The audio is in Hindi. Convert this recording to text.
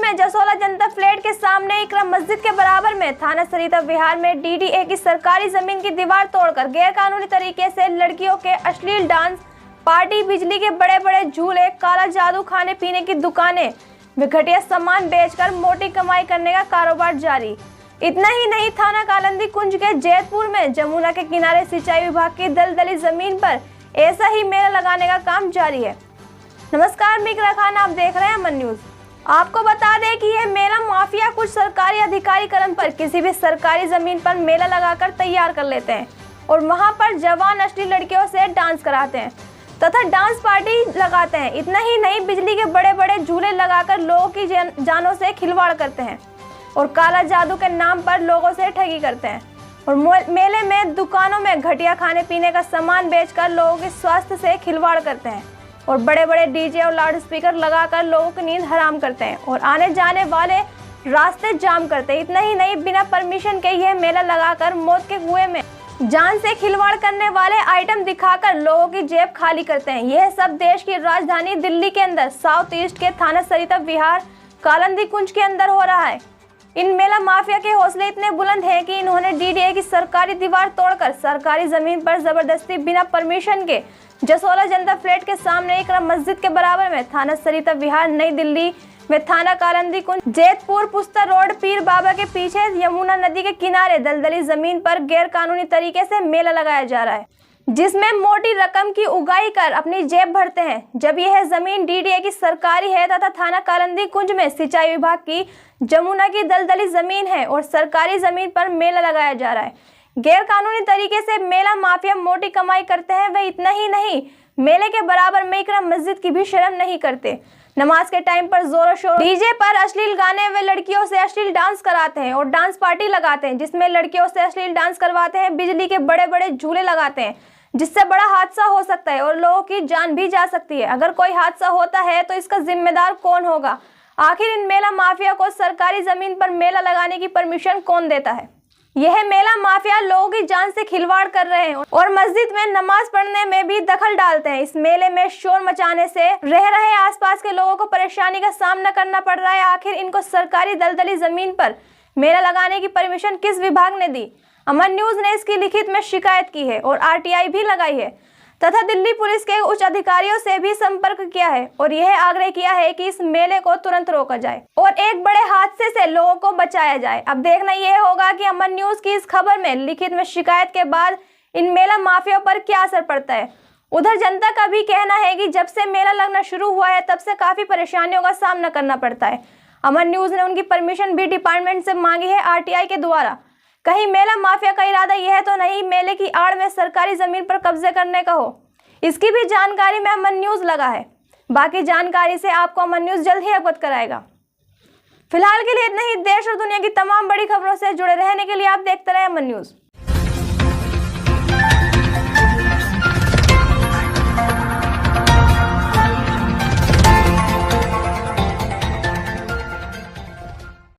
में जसोला जनता फ्लैट के सामने इकरम मस्जिद के बराबर में थाना सरिता विहार में डीडीए की सरकारी जमीन की दीवार तोड़कर गैरकानूनी तरीके से लड़कियों के अश्लील डांस, पार्टी, बिजली के बड़े बड़े झूले, काला जादू, खाने पीने की दुकानें व घटिया सामान बेचकर मोटी कमाई करने का कारोबार जारी। इतना ही नहीं, थाना कालंदी कुंज के जैतपुर में जमुना के किनारे सिंचाई विभाग की दलदली जमीन पर ऐसा ही मेला लगाने का काम जारी है। नमस्कार, मैं इकरा खान, आप देख रहे हैं अमन न्यूज। आपको बता दें कि यह मेला माफिया कुछ सरकारी अधिकारी कर्म पर किसी भी सरकारी जमीन पर मेला लगाकर तैयार कर लेते हैं और वहां पर जवान अश्लील लड़कियों से डांस कराते हैं तथा डांस पार्टी लगाते हैं। इतना ही नहीं, बिजली के बड़े बड़े झूले लगाकर लोगों की जानों से खिलवाड़ करते हैं और काला जादू के नाम पर लोगों से ठगी करते हैं और मेले में दुकानों में घटिया खाने पीने का सामान बेचकर लोगों के स्वास्थ्य से खिलवाड़ करते हैं और बड़े बड़े डीजे और लाउड स्पीकर लगाकर लोगों की नींद हराम करते हैं और आने जाने वाले रास्ते जाम करते हैं। इतना ही नहीं, बिना परमिशन के यह मेला लगाकर मौत के कुएं में जान से खिलवाड़ करने वाले आइटम दिखाकर लोगों की जेब खाली करते हैं। यह सब देश की राजधानी दिल्ली के अंदर साउथ ईस्ट के थाना सरिता विहार कालंदी कुंज के अंदर हो रहा है। इन मेला माफिया के हौसले इतने बुलंद हैं कि इन्होंने डीडीए की सरकारी दीवार तोड़कर सरकारी जमीन पर जबरदस्ती बिना परमिशन के जसोला जनता फ्लैट के सामने इकरम मस्जिद के बराबर में थाना सरिता विहार नई दिल्ली में थाना कालंदी कुंज जैतपुर पुस्ता रोड पीर बाबा के पीछे यमुना नदी के किनारे दलदली जमीन पर गैरकानूनी तरीके से मेला लगाया जा रहा है, जिसमें मोटी रकम की उगाही कर अपनी जेब भरते हैं। जब यह जमीन डीडीए की सरकारी है तथा थाना कालंदी कुंज में सिंचाई विभाग की जमुना की दलदली जमीन है और सरकारी जमीन पर मेला लगाया जा रहा है। गैर कानूनी तरीके से मेला माफिया मोटी कमाई करते हैं। वह इतना ही नहीं, मेले के बराबर में इकरम मस्जिद की भी शर्म नहीं करते। नमाज के टाइम पर जोरों शोर डीजे पर अश्लील गाने व लड़कियों से अश्लील डांस कराते हैं और डांस पार्टी लगाते हैं, जिसमें लड़कियों से अश्लील डांस करवाते हैं, बिजली के बड़े बड़े झूले लगाते हैं, जिससे बड़ा हादसा हो सकता है और लोगों की जान भी जा सकती है। अगर कोई हादसा होता है तो इसका जिम्मेदार कौन होगा? आखिर इन मेला माफिया को सरकारी जमीन पर मेला लगाने की परमिशन कौन देता है? यह मेला माफिया लोगों की जान से खिलवाड़ कर रहे हैं और मस्जिद में नमाज पढ़ने में भी दखल डालते हैं। इस मेले में शोर मचाने से रह रहे आसपास के लोगों को परेशानी का सामना करना पड़ रहा है। आखिर इनको सरकारी दलदली जमीन पर मेला लगाने की परमिशन किस विभाग ने दी? अमन न्यूज ने इसकी लिखित में शिकायत की है और आरटीआई भी लगाई है तथा दिल्ली पुलिस के उच्च अधिकारियों से भी संपर्क किया है और यह आग्रह किया है कि इस मेले को तुरंत रोका जाए और एक बड़े हादसे से लोगों को बचाया जाए। अब देखना यह होगा कि अमन न्यूज की इस खबर में लिखित में शिकायत के बाद इन मेला माफिया पर क्या असर पड़ता है। उधर जनता का भी कहना है कि जब से मेला लगना शुरू हुआ है तब से काफी परेशानियों का सामना करना पड़ता है। अमन न्यूज ने उनकी परमिशन भी डिपार्टमेंट से मांगी है आरटीआई के द्वारा। कहीं मेला माफिया का इरादा यह तो नहीं मेले की आड़ में सरकारी जमीन पर कब्जे करने का हो? इसकी भी जानकारी में अमन न्यूज लगा है। बाकी जानकारी से आपको अमन न्यूज जल्द ही अवगत कराएगा। फिलहाल के लिए इतना ही। देश और दुनिया की तमाम बड़ी खबरों से जुड़े रहने के लिए आप देखते रहे अमन न्यूज।